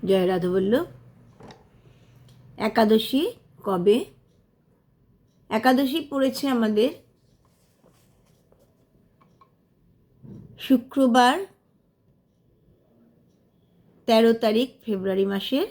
জয় রাধা বলল, একাদশী কবে? একাদশী পড়েছে আমাদের শুক্রবার 13 তারিখ ফেব্রুয়ারি মাসের।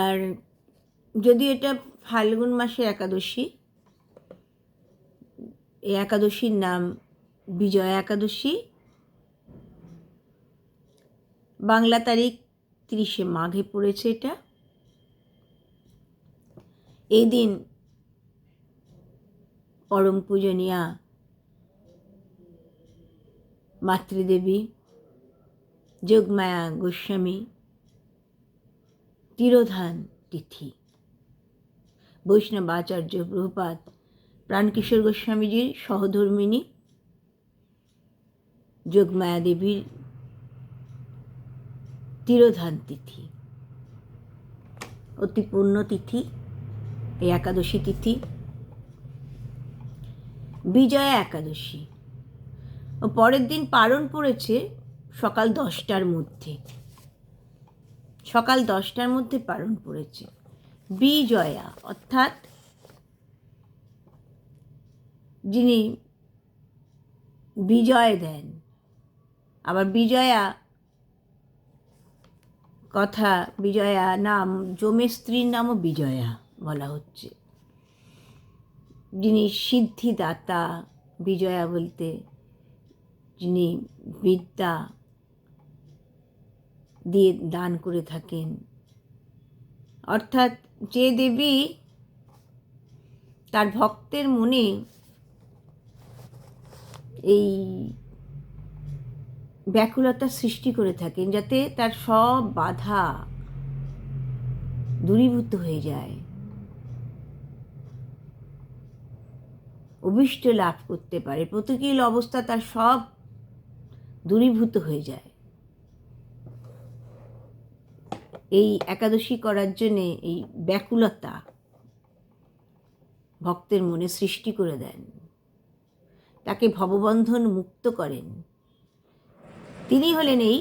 আর যদি এটা ফাল্গুন মাসের একাদশী, এই একাদশীর নাম বিজয়া একাদশী। বাংলা তারিখ 30শে মাঘে পড়েছে এটা। এই দিন পরম পূজনীয়া মাতৃদেবী যোগমায়া গোস্বামী তিরোধান তিথি। বৈষ্ণব আচার্য প্রভুপাদ প্রাণকিশোর গোস্বামীজির সহধর্মিণী যোগমায়া দেবীর তিরোধান তিথি, অতি পূর্ণ তিথি এই একাদশী তিথি। বিজয়া একাদশী ও পরের দিন পারণ পড়েছে সকাল 10টার মধ্যে। সকাল 10টার মধ্যে পারণ পড়েছে। বিজয়া অর্থাৎ যিনি বিজয় দেন। আবার বিজয়া কথা, বিজয়া নাম যমের স্ত্রীর নামও বিজয়া বলা হচ্ছে। যিনি সিদ্ধিদাতা, বিজয়া বলতে যিনি বিদ্যা দিয়ে দান করে থাকেন, অর্থাৎ যে দেবী তার ভক্তের মনে এই ব্যাকুলতা সৃষ্টি করে থাকেন যাতে তার সব বাধা দূরীভূত হয়ে যায়, অভীষ্ট লাভ করতে পারে, প্রতিকূল অবস্থা তার সব দূরীভূত হয়ে যায়। এই একাদশী করার জন্যে এই ব্যাকুলতা ভক্তের মনে সৃষ্টি করে দেন, তাকে ভববন্ধন মুক্ত করেন। তিনি হলেন এই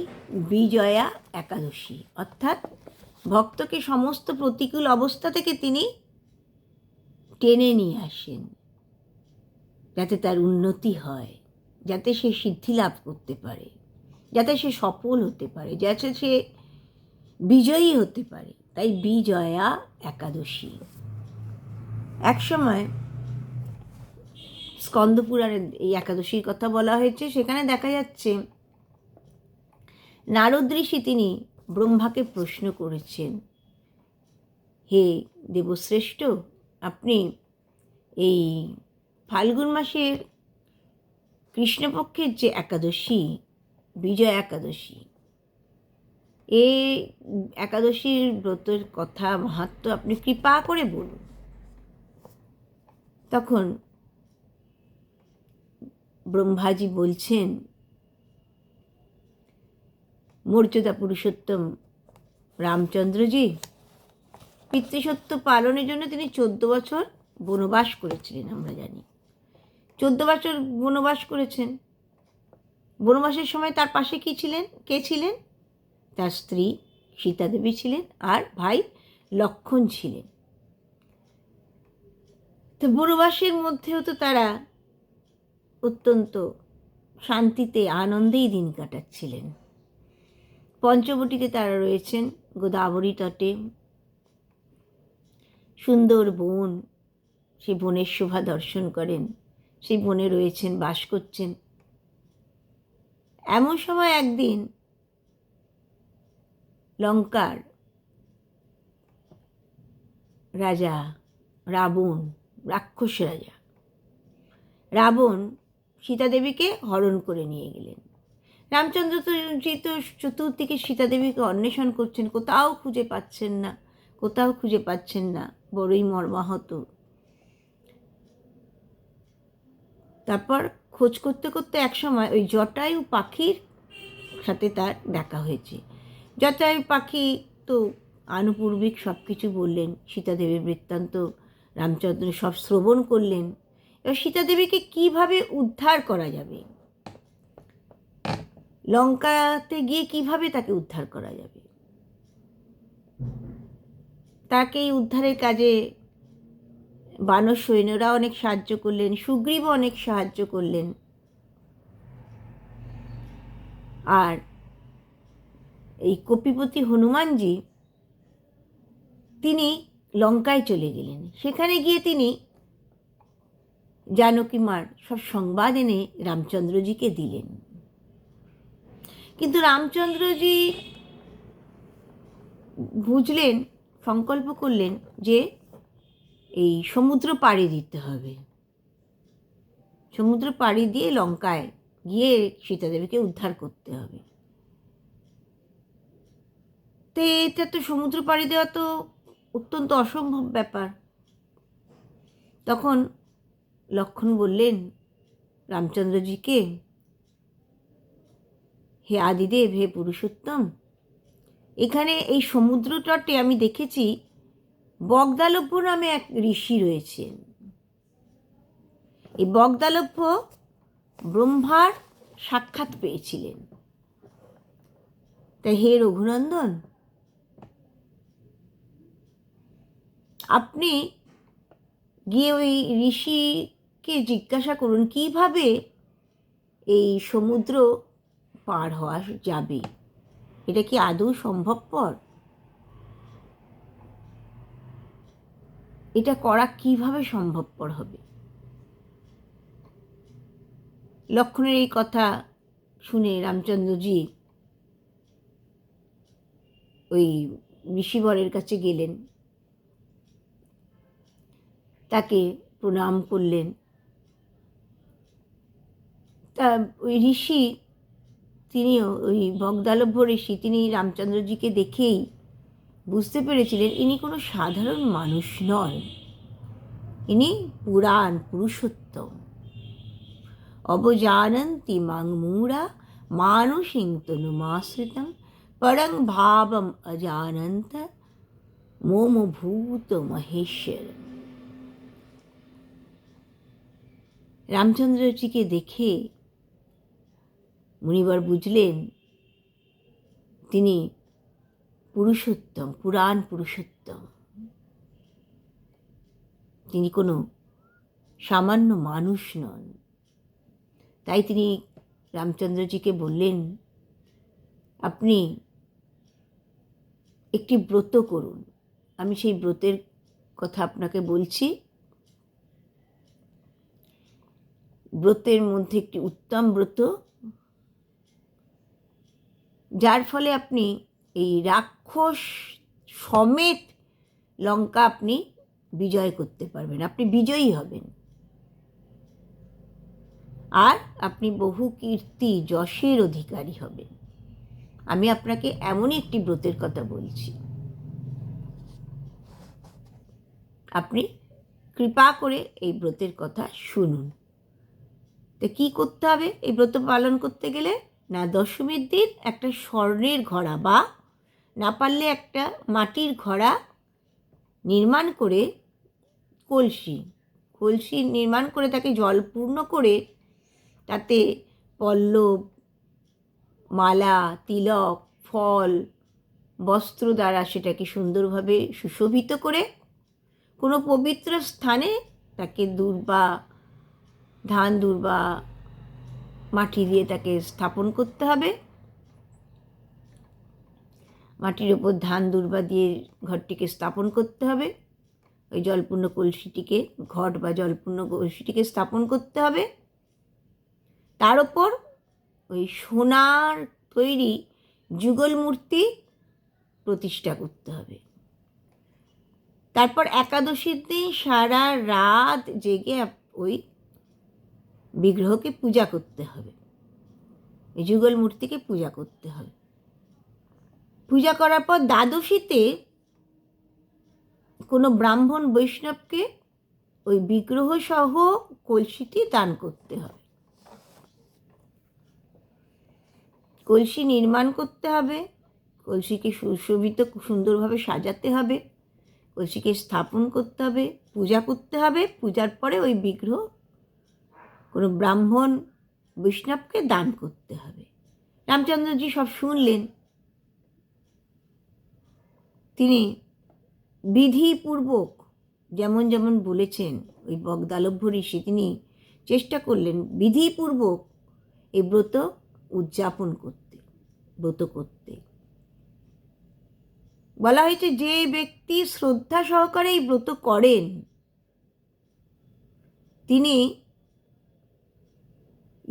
বিজয়া একাদশী, অর্থাৎ ভক্তকে সমস্ত প্রতিকূল অবস্থা থেকে তিনি টেনে নিয়ে আসেন, যাতে তার উন্নতি হয়, যাতে সে সিদ্ধি লাভ করতে পারে, যাতে সে সফল হতে পারে, যাতে সে বিজয়ী হতে পারে। তাই বিজয়া একাদশী। একসময় স্কন্দপুরাণে এই একাদশীর কথা বলা হয়েছে। সেখানে দেখা যাচ্ছে নারদ ঋষি তিনি ব্রহ্মাকে প্রশ্ন করেছেন, হে দেবশ্রেষ্ঠ, আপনি এই ফাল্গুন মাসের কৃষ্ণপক্ষের যে একাদশী বিজয়া একাদশী, এই একাদশীর ব্রতের কথা মাহাত্ম্য আপনি কৃপা করে বলুন। তখন ব্রহ্মাজি বলছেন, মর্যাদা পুরুষোত্তম রামচন্দ্রজি পিতৃসত্য পালনের জন্য তিনি 14 বছর বনবাস করেছিলেন। আমরা জানি 14 বছর বনবাস করেছেন। বনবাসের সময় তার পাশে কে ছিলেন? তার স্ত্রী সীতা দেবী ছিলেন আর ভাই লক্ষ্মণ ছিলেন। তো বনবাসের মধ্যেও তো তারা অত্যন্ত শান্তিতে আনন্দেই দিন কাটাচ্ছিলেন। পঞ্চবটিতে তারা রয়েছেন, গোদাবরী তটে, সুন্দর বন, সেই বনের শোভা দর্শন করেন, সেই বনে রয়েছেন, বাস করছেন। এমন সময় একদিন লঙ্কার রাজা রাবণ, রাক্ষস রাজা রাবণ সীতাদেবীকে হরণ করে নিয়ে গেলেন। রামচন্দ্র তো চতুর্দিকে সীতাদেবীকে অন্বেষণ করছেন, কোথাও খুঁজে পাচ্ছেন না, বড়ই মর্মাহত। তারপর খোঁজ করতে করতে একসময় ওই জটায়ু পাখির সাথে তার দেখা হয়েছে। জটায়ু পাখি তো আনুপূর্বিক সব কিছু বললেন, সীতাদেবীর বৃত্তান্ত রামচন্দ্র সব শ্রবণ করলেন। এবার সীতাদেবীকে কিভাবে উদ্ধার করা যাবে, লঙ্কাতে গিয়ে কিভাবে তাকে উদ্ধার করা যাবে। তাকে এই উদ্ধারের কাজে বানর সৈন্যরা অনেক সাহায্য করলেন, সুগ্রীবও অনেক সাহায্য করলেন। আর এই কপিপতি হনুমানজি তিনি লঙ্কায় চলে গেলেন। সেখানে গিয়ে তিনি জানকী মার সব সংবাদ এনে রামচন্দ্রজিকে দিলেন। কিন্তু রামচন্দ্রজি বুঝলেন, সংকল্প করলেন যে এই সমুদ্র পাড়ি দিতে হবে, সমুদ্র পাড়ি দিয়ে লঙ্কায় গিয়ে সীতাদেবীকে উদ্ধার করতে হবে। তো এটা তো সমুদ্র পাড়ি দেওয়া তো অত্যন্ত অসম্ভব ব্যাপার। তখন লক্ষ্মণ বললেন রামচন্দ্রজিকে, হে আদিদেব, হে পুরুষোত্তম, এখানে এই সমুদ্র তটে আমি দেখেছি বগদালভ্য নামে এক ঋষি রয়েছেন। এই বগদালভ্য ব্রহ্মার সাক্ষাৎ পেয়েছিলেন। তাই হে রঘুনন্দন, আপনি গিয়ে ওই ঋষিকে জিজ্ঞাসা করুন কিভাবে এই সমুদ্র পার হওয়া যাবে, এটা কি আদৌ সম্ভবপর, এটা করা কিভাবে সম্ভবপর হবে। লক্ষ্মণের এই কথা শুনে রামচন্দ্রজি ওই ঋষিবরের কাছে গেলেন, তাকে প্রণাম করলেন। তা ওই ঋষি, তিনিও ওই বগদালভ্য ঋষি, তিনি রামচন্দ্রজিকে দেখেই বুঝতে পেরেছিলেন ইনি কোনো সাধারণ মানুষ নন, ইনি পুরাণ পুরুষোত্তম। অবজানন্তি মাং মূঢ়া মানুষিং তনুমাশ্রিতং পরং ভাবম অজানন্ত মোম ভূত মহেশ্বর। রামচন্দ্রজিকে দেখে মুনিবর বুঝলেন তিনি পুরুষোত্তম, পুরাণ পুরুষোত্তম, তিনি কোনো সামান্য মানুষ নন। তাই তিনি রামচন্দ্রজিকে বললেন, আপনি একটি ব্রত করুন, আমি সেই ব্রতের কথা আপনাকে বলছি। ব্রতের মধ্যে একটি উত্তম ব্রত, যার ফলে আপনি এই রাক্ষস সমেত লঙ্কা আপনি বিজয় করতে পারবেন, আপনি বিজয়ী হবেন, আর আপনি বহু কীর্তি যশের অধিকারী হবেন। আমি আপনাকে এমনই একটি ব্রতের কথা বলছি, আপনি কৃপা করে এই ব্রতের কথা শুনুন। তো কী করতে হবে এই ব্রত পালন করতে গেলে? না, দশমীর দিন একটা স্বর্ণের ঘড়া বা না পারলে একটা মাটির ঘড়া নির্মাণ করে, কলসি নির্মাণ করে তাকে জলপূর্ণ করে তাতে পল্লব, মালা, তিলক, ফল, বস্ত্র দ্বারা সেটাকে সুন্দরভাবে সুশোভিত করে কোনো পবিত্র স্থানে তাকে দূর্বা, ধান দূর্বা মাটি দিয়ে তাকে স্থাপন করতে হবে। মাটির ওপর ধান দূর্বা দিয়ে ঘরটিকে স্থাপন করতে হবে, ওই জলপূর্ণ কলসিটিকে, ঘট বা জলপূর্ণ কলসিটিকে স্থাপন করতে হবে। তার ওপর ওই সোনার তৈরি যুগল মূর্তি প্রতিষ্ঠা করতে হবে। তারপর একাদশীর দিন সারা রাত জেগে ওই বিগ্রহকে পূজা করতে হবে, এই যুগল মূর্তিকে পূজা করতে হবে। পূজা করার পর দ্বাদশীতে কোনো ব্রাহ্মণ বৈষ্ণবকে ওই বিগ্রহ সহ কলসিটি দান করতে হবে। কলসি নির্মাণ করতে হবে, কলসিকে সুশোভিত সুন্দরভাবে সাজাতে হবে, কলসিকে স্থাপন করতে হবে, পূজা করতে হবে। পূজার পরে ওই বিগ্রহ কোনো ব্রাহ্মণ বৈষ্ণবকে দান করতে হবে। রামচন্দ্রজি সব শুনলেন। তিনি বিধিপূর্বক যেমন যেমন বলেছেন ওই বগদালভ্য ঋষি, তিনি চেষ্টা করলেন বিধিপূর্বক এই ব্রত উদযাপন করতে, ব্রত করতে। বলা হয়েছে যে ব্যক্তি শ্রদ্ধা সহকারে এই ব্রত করেন তিনি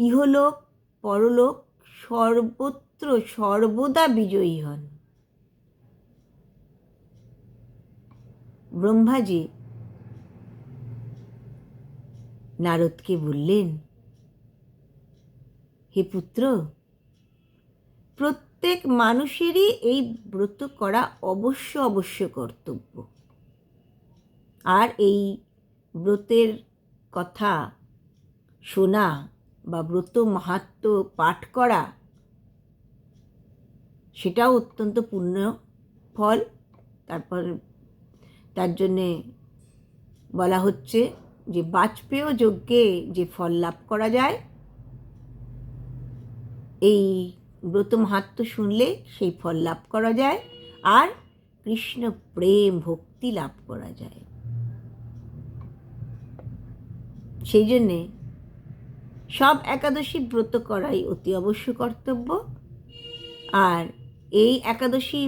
ইহলোক পরলোক সর্বত্র সর্বদা বিজয়ী হন। ব্রহ্মাজি নারদকে বললেন, হে পুত্র, প্রত্যেক মানুষেরই এই ব্রত করা অবশ্য কর্তব্য। আর এই ব্রতের কথা শোনা বা ব্রত মাহাত্ম্য পাঠ করা সেটাও অত্যন্ত পুণ্য ফল। তারপর তার জন্যে বলা হচ্ছে যে বাজপেয় যজ্ঞে যে ফল লাভ করা যায়, এই ব্রত মাহাত্ম্য শুনলে সেই ফল লাভ করা যায়, আর কৃষ্ণ প্রেম ভক্তি লাভ করা যায়। সেই জন্যে সব একাদশী ব্রত করাই অতি অবশ্য কর্তব্য। আর এই একাদশী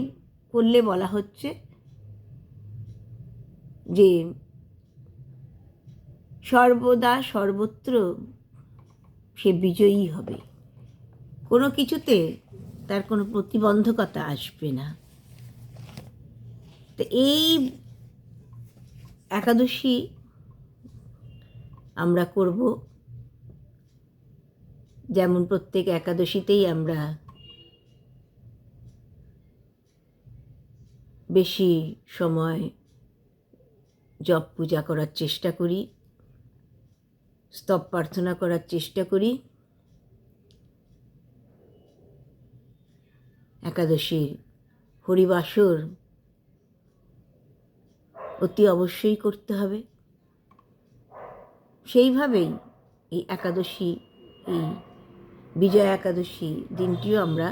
করলে বলা হচ্ছে যে সর্বদা সর্বত্র সে বিজয়ী হবে, কোনো কিছুতে তার কোনো প্রতিবন্ধকতা আসবে না। তো এই একাদশী আমরা করব, যেমন প্রত্যেক একাদশীতেই আমরা বেশি সময় জপ পূজা করার চেষ্টা করি, স্তব প্রার্থনা করার চেষ্টা করি। একাদশীর হরিবাসর অতি অবশ্যই করতে হবে। সেইভাবেই এই একাদশী, এই বিজয়া একাদশী দিনটিও আমরা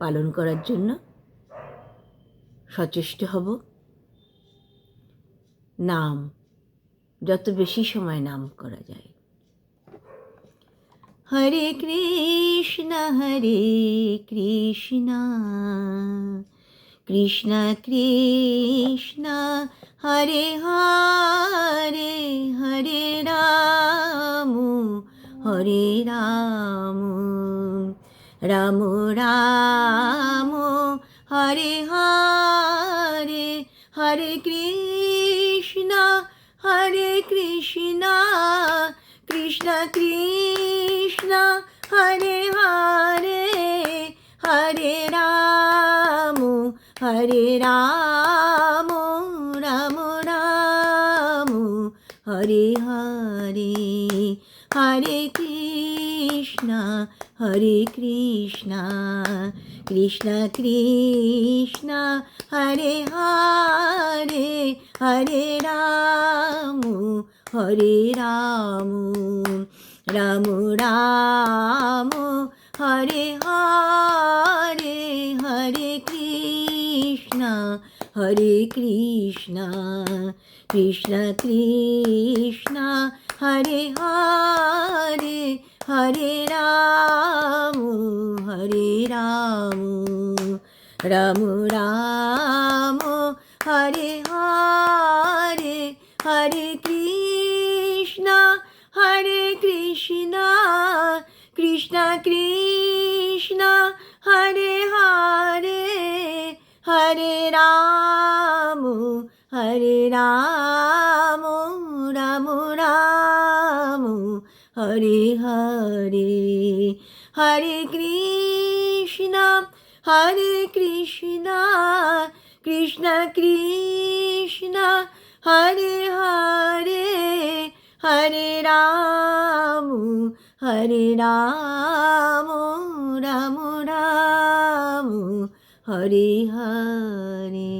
পালন করার জন্য সচেষ্ট হব। নাম যত বেশি সময় নাম করা যায়। হরে কৃষ্ণ কৃষ্ণ কৃষ্ণ হরে হরে, হরে রাম রাম রাম হরে হরে, হরে কৃষ্ণ কৃষ্ণ কৃষ্ণ হরে হরে, হরে রাম রাম রাম হরে হরে, হরে কৃষ্ণ কৃষ্ণ কৃষ্ণ হরে হরে, হরে রাম রাম রাম হরে হরে, হরে কৃষ্ণ কৃষ্ণ কৃষ্ণ হরে হরে, হরে রাম রাম রাম হরে হরে, হরে কৃষ্ণ কৃষ্ণ কৃষ্ণ হরে হরে, হরে রাম রাম রাম হরে হরে, হরে কৃষ্ণ কৃষ্ণ কৃষ্ণ হরে হরে, হরে রাম রাম রাম হরে হরে।